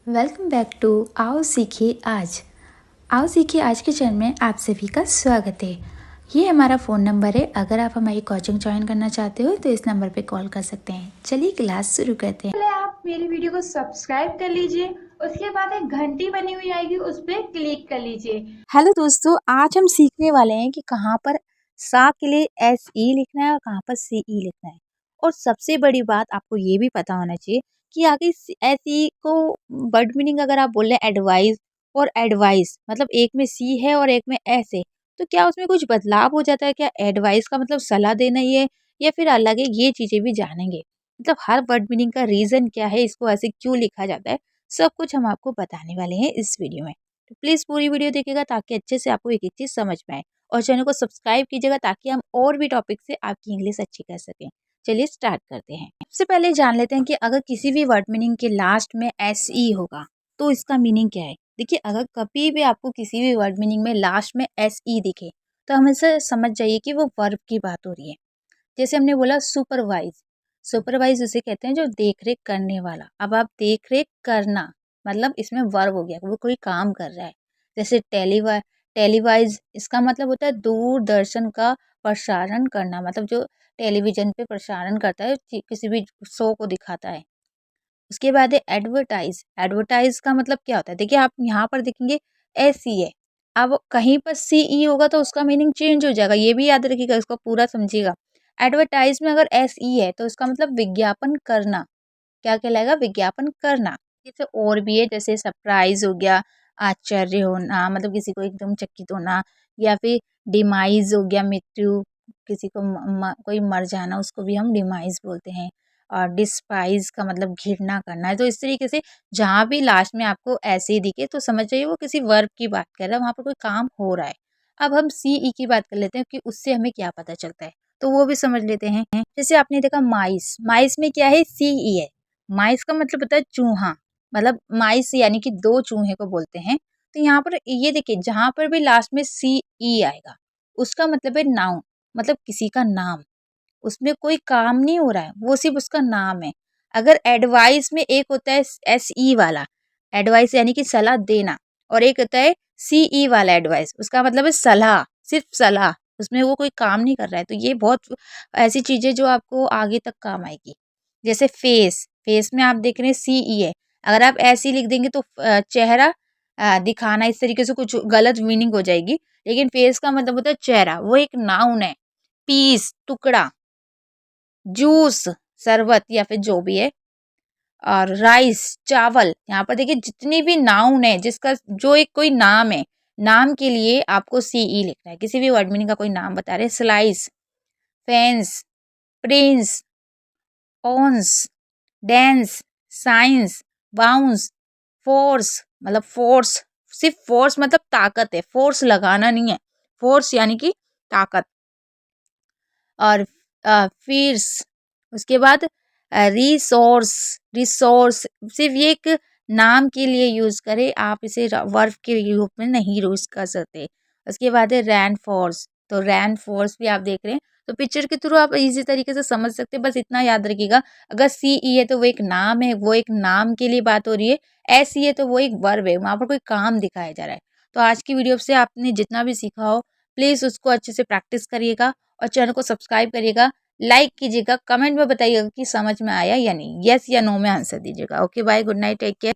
Welcome back to आओ सीखिए आज। आओ सीखिए आज के चैनल में आप सभी का स्वागत है। ये हमारा फ़ोन नंबर है। अगर आप हमारी कोचिंग ज्वाइन करना चाहते हो तो इस नंबर पे कॉल कर सकते हैं। चलिए क्लास शुरू करते हैं। पहले आप मेरी वीडियो को सब्सक्राइब कर लीजिए, उसके बाद एक घंटी बनी हुई आएगी, उस पर क्लिक कर लीजिए। हेलो दोस्तों, आज हम सीखने वाले हैं कि कहाँ पर सा के लिए एस ई लिखना है और कहाँ पर सी ई लिखना है। और सबसे बड़ी बात आपको ये भी पता होना चाहिए कि आगे एस ई को वर्ड मीनिंग अगर आप बोल रहे हैं एडवाइस और एडवाइस मतलब एक में सी है और एक में एस है, तो क्या उसमें कुछ बदलाव हो जाता है? क्या एडवाइस का मतलब सलाह देना ही है या फिर अलग है? ये चीजें भी जानेंगे। मतलब हर वर्ड मीनिंग का रीजन क्या है, इसको ऐसे क्यों लिखा जाता है, सब कुछ हम आपको बताने वाले हैं इस वीडियो में। तो प्लीज़ पूरी वीडियो देखिएगा ताकि अच्छे से आपको एक एक चीज़ समझ में आए और चैनल को सब्सक्राइब कीजिएगा ताकि हम और भी टॉपिक से आपकी इंग्लिश अच्छी कर सकें। चलिए स्टार्ट करते हैं। सबसे पहले जान लेते हैं कि अगर किसी भी वर्ड मीनिंग के लास्ट में एस ई होगा तो इसका मीनिंग क्या है। देखिए, अगर कभी भी आपको किसी भी वर्ड मीनिंग में लास्ट में एस ई दिखे तो हमेशा समझ जाइए कि वो वर्ब की बात हो रही है। जैसे हमने बोला सुपरवाइज, सुपरवाइज उसे कहते हैं जो देख रेख करने वाला। अब आप देख रेख करना मतलब इसमें वर्ब हो गया, वो कोई काम कर रहा है। जैसे टेलीवाइज, इसका मतलब होता है दूरदर्शन का प्रसारण करना, मतलब जो टेलीविजन पे प्रसारण करता है, किसी भी शो को दिखाता है। उसके बाद है एडवर्टाइज, एडवर्टाइज का मतलब क्या होता है। देखिए, आप यहाँ पर देखेंगे एस ई है, अब कहीं पर सी ई होगा तो उसका मीनिंग चेंज हो जाएगा, ये भी याद रखिएगा, इसको पूरा समझिएगा। एडवर्टाइज में अगर एस ई है तो इसका मतलब विज्ञापन करना, क्या कहलाएगा? विज्ञापन करना। जैसे और भी है, जैसे सरप्राइज हो गया, आश्चर्य होना मतलब किसी को एकदम चकित होना, या फिर डिमाइज हो गया, मृत्यु, किसी को कोई मर जाना, उसको भी हम डिमाइज बोलते हैं। और डिस्पाइज का मतलब घृणा करना है। तो इस तरीके से जहाँ भी लास्ट में आपको ऐसे ही दिखे तो समझ जाइए वो किसी वर्ब की बात कर रहा है, वहाँ पर कोई काम हो रहा है। अब हम सी ई की बात कर लेते हैं कि उससे हमें क्या पता चलता है, तो वो भी समझ लेते हैं। जैसे आपने देखा माइस, माइस में क्या है? सी ई है। माइस का मतलब होता है चूहा, मतलब माइस यानी कि दो चूहे को बोलते हैं। तो यहाँ पर ये देखिए, जहाँ पर भी लास्ट में सी ई आएगा उसका मतलब है नाउन, मतलब किसी का नाम। उसमें कोई काम नहीं हो रहा है, वो सिर्फ उसका नाम है। अगर एडवाइस में एक होता है एस ई वाला, एडवाइस यानी कि सलाह देना, और एक होता है सी ई वाला एडवाइस, उसका मतलब है सलाह, सिर्फ सलाह, उसमें वो कोई काम नहीं कर रहा है। तो ये बहुत ऐसी चीज़ें जो आपको आगे तक काम आएगी। जैसे फेस, फेस में आप देख रहे हैं सी ई है, अगर आप ऐसे ही लिख देंगे तो चेहरा दिखाना, इस तरीके से कुछ गलत मीनिंग हो जाएगी। लेकिन फेस का मतलब होता है चेहरा, वो एक नाउन है। पीस, टुकड़ा, जूस, शरबत या फिर जो भी है, और राइस, चावल। यहाँ पर देखिए जितनी भी नाउन है, जिसका जो एक कोई नाम है, नाम के लिए आपको सी ई लिखना है। किसी भी वर्ड मीनिंग का कोई नाम बता रहे हैं, slice, fence, prince, ounce, dense, science, bounce, force, मतलब फोर्स, सिर्फ फोर्स मतलब ताकत है, फोर्स लगाना नहीं है, फोर्स यानी कि ताकत। और फिर्स, उसके बाद रिसोर्स, रिसोर्स सिर्फ ये एक नाम के लिए यूज़ करें, आप इसे वर्ब के रूप में नहीं यूज़ कर सकते। उसके बाद है रैन फोर्स, तो रैन फोर्स भी आप देख रहे हैं, तो पिक्चर के थ्रू आप इजी तरीके से समझ सकते हैं। बस इतना याद रखिएगा, अगर सी ई है तो वो एक नाम है, वो एक नाम के लिए बात हो रही है। एस ई है तो वो एक वर्ब है, वहाँ पर कोई काम दिखाया जा रहा है। तो आज की वीडियो से आपने जितना भी सीखा हो प्लीज़ उसको अच्छे से प्रैक्टिस करिएगा और चैनल को सब्सक्राइब करिएगा, लाइक कीजिएगा, कमेंट में बताइएगा कि समझ में आया या नहीं, येस या नो में आंसर दीजिएगा। Okay bye, good night, take care.